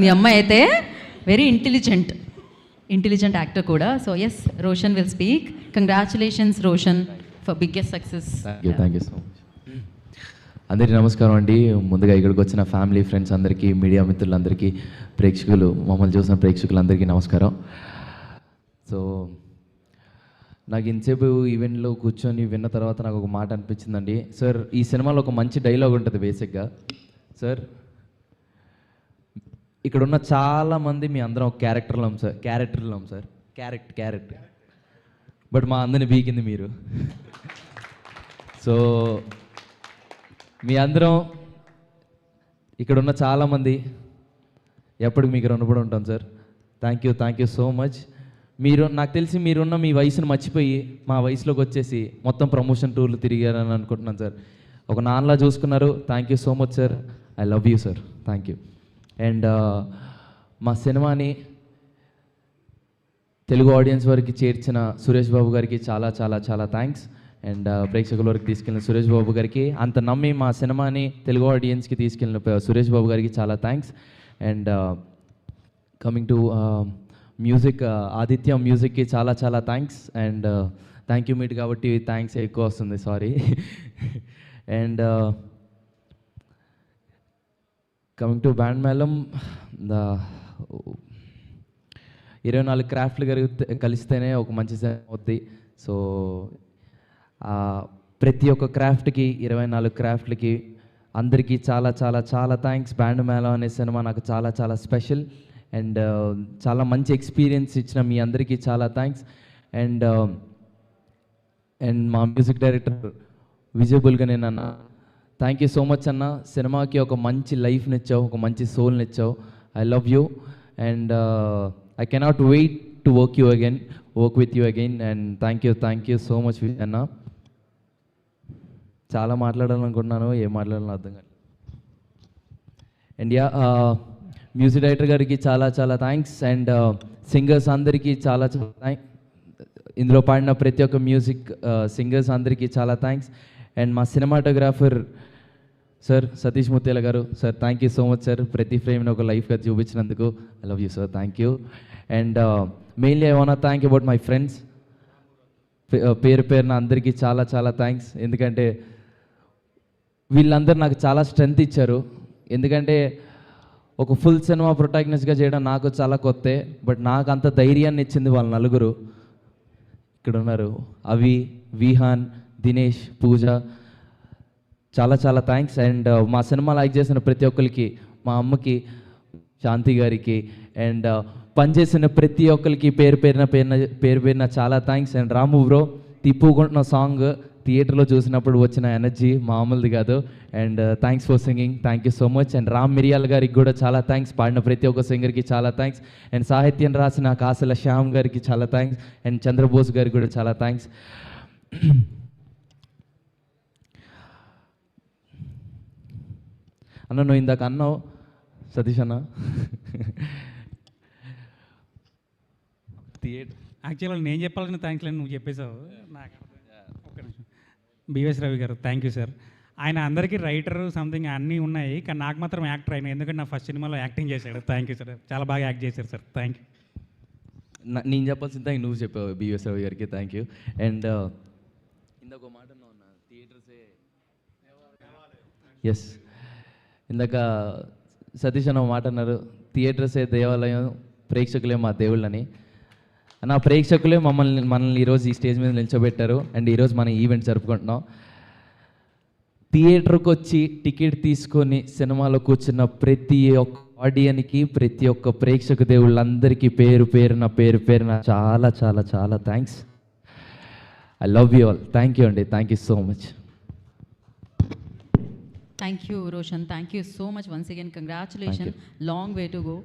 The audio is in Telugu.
మీ అమ్మాయి అయితే వెరీ ఇంటెలిజెంట్ యాక్టర్ కూడా. So yes, Roshan will speak. Congratulations Roshan for biggest success. Thank you so much. అందరికీ నమస్కారం అండి. ముందుగా ఇక్కడికి వచ్చిన ఫ్యామిలీ ఫ్రెండ్స్ అందరికీ, మీడియా మిత్రులందరికీ, ప్రేక్షకులు, మమ్మల్ని చూసిన ప్రేక్షకులందరికీ నమస్కారం. సో నాకు ఇంతసేపు ఈవెంట్లో కూర్చొని విన్న తర్వాత నాకు ఒక మాట అనిపించిందండి. సార్, ఈ సినిమాలో ఒక మంచి డైలాగ్ ఉంటుంది బేసిక్గా. సార్, ఇక్కడ ఉన్న చాలామంది మీ అందరం ఒక క్యారెక్టర్లో సార్. క్యారెక్ట్ బట్ మా అందరిని బీకింది మీరు. సో మీ అందరం ఇక్కడ ఉన్న చాలామంది ఎప్పటికి మీకు రుణపడి ఉంటాం sir. Thank you so much. మీరు, నాకు తెలిసి మీరున్న మీ వయసును మర్చిపోయి మా వయసులోకి వచ్చేసి మొత్తం ప్రమోషన్ టూర్లు తిరిగారని అనుకుంటున్నాను సార్. ఒక నాన్నలా చూసుకున్నారు. Thank you so much sir. I love you sir. Thank you. And మా సినిమాని తెలుగు ఆడియన్స్ వరకు చేర్చిన సురేష్ బాబు గారికి చాలా చాలా చాలా థ్యాంక్స్. అండ్ ప్రేక్షకుల వరకు తీసుకెళ్ళిన సురేష్ బాబు గారికి, అంత నమ్మి మా సినిమాని తెలుగు ఆడియన్స్కి తీసుకెళ్ళిన సురేష్ బాబు గారికి చాలా thanks. And coming to music, Aditya మ్యూజిక్కి చాలా చాలా thanks. And thank you meet కాబట్టి థ్యాంక్స్ ఎక్కువ వస్తుంది, sorry. And coming to band మేళం, 24 క్రాఫ్ట్లు కలిస్తేనే ఒక మంచి సినిమా అవుద్ది. సో ప్రతి ఒక్క క్రాఫ్ట్కి, 24 క్రాఫ్ట్లకి అందరికీ చాలా చాలా చాలా థ్యాంక్స్. బ్యాండ్ మేళం అనే సినిమా నాకు చాలా చాలా స్పెషల్. అండ్ చాలా మంచి ఎక్స్పీరియన్స్ ఇచ్చిన మీ అందరికీ చాలా థ్యాంక్స్. అండ్ మా మ్యూజిక్ డైరెక్టర్ విజయబుల్గా నేను అన్న, థ్యాంక్ యూ సో మచ్ అన్న. సినిమాకి ఒక మంచి లైఫ్ని ఇచ్చావు, ఒక మంచి సోల్ని ఇచ్చావు. I love you and I cannot wait to work with you again. And thank you so much అన్న. చాలా మాట్లాడాలనుకుంటున్నాను, ఏం మాట్లాడాలని అర్థం కాదు. అండ్ మ్యూజిక్ డైరెక్టర్ గారికి చాలా చాలా థ్యాంక్స్. అండ్ సింగర్స్ అందరికీ చాలా చాలా థ్యాంక్స్. ఇందులో పాడిన ప్రతి ఒక్క మ్యూజిక్ సింగర్స్ అందరికీ చాలా థ్యాంక్స్. అండ్ మా cinematographer sir Satish Mutyala garu, sir thank you so much sir. ప్రతి ఫ్రేమ్ని ఒక లైఫ్గా చూపించినందుకు I love you sir. Thank you. And mainly I want thank about my friends. పేరున అందరికీ చాలా చాలా థ్యాంక్స్. ఎందుకంటే వీళ్ళందరూ నాకు చాలా స్ట్రెంగ్త్ ఇచ్చారు. ఎందుకంటే ఒక ఫుల్ సినిమా ప్రొటాగనిస్ట్గా చేయడం నాకు చాలా కొత్తే, బట్ నాకు అంత ధైర్యాన్ని ఇచ్చింది వాళ్ళ నలుగురు ఇక్కడ ఉన్నారు. అవి, విహాన్, దినేష్, పూజ, చాలా చాలా థ్యాంక్స్. అండ్ మా సినిమా లైక్ చేసిన ప్రతి ఒక్కరికి, మా అమ్మకి, శాంతి గారికి, అండ్ పనిచేసిన ప్రతి ఒక్కరికి పేరు పేరున చాలా థ్యాంక్స్. అండ్ రాము బ్రో, తిప్పుకుంటున్న సాంగ్ థియేటర్లో చూసినప్పుడు వచ్చిన ఎనర్జీ మామూలుది కాదు. And thanks for singing. Thank you so much. And Ram Miriyala గారికి కూడా చాలా థ్యాంక్స్. పాడిన ప్రతి ఒక్క సింగర్కి చాలా థ్యాంక్స్. అండ్ సాహిత్యం రాసిన కాసల శ్యామ్ గారికి చాలా థ్యాంక్స్. అండ్ చంద్రబోస్ గారికి కూడా చాలా థ్యాంక్స్. అన్న, నువ్వు ఇందాక అన్నావు సతీష్ అన్న, థియేటర్ యాక్చువల్గా నేను చెప్పాలని థ్యాంక్స్ లేని నువ్వు చెప్పేశావు. నాకు ఒక్క నిమిషం. బిఎస్ రవి గారు, థ్యాంక్ యూ సార్. ఆయన అందరికీ రైటర్ సంథింగ్ అన్నీ ఉన్నాయి, కానీ నాకు మాత్రం యాక్టర్ అయినా, ఎందుకంటే నా ఫస్ట్ సినిమాలో యాక్టింగ్ చేశాడు. థ్యాంక్ యూ సార్, చాలా బాగా యాక్ట్ చేశారు సార్. Thank you. నేను చెప్పాల్సిన థ్యాంక్ నువ్వు చెప్పావు బిఎస్ రవి గారికి. Thank you. అండ్ ఇందాక ఒక మాట అన్నా, థియేటర్సే ఎస్, ఇందాక సతీష్ అన్న మాట అన్నారు, థియేటర్సే దేవాలయం, ప్రేక్షకులే మా దేవుళ్ళని. నా ప్రేక్షకులే మనల్ని ఈరోజు ఈ స్టేజ్ మీద నిల్చోబెట్టారు. అండ్ ఈరోజు మనం ఈవెంట్ జరుపుకుంటున్నాం. థియేటర్కి వచ్చి టికెట్ తీసుకొని సినిమాలో కూర్చున్న ప్రతి ఒక్క ఆడియన్కి, ప్రతి ఒక్క ప్రేక్షక దేవుళ్ళందరికీ పేరు పేరున చాలా చాలా చాలా thanks. I love you all. Thank you అండి. Thank you so much. Thank you, Roshan. Thank you so much once again. Congratulations. Long way to go.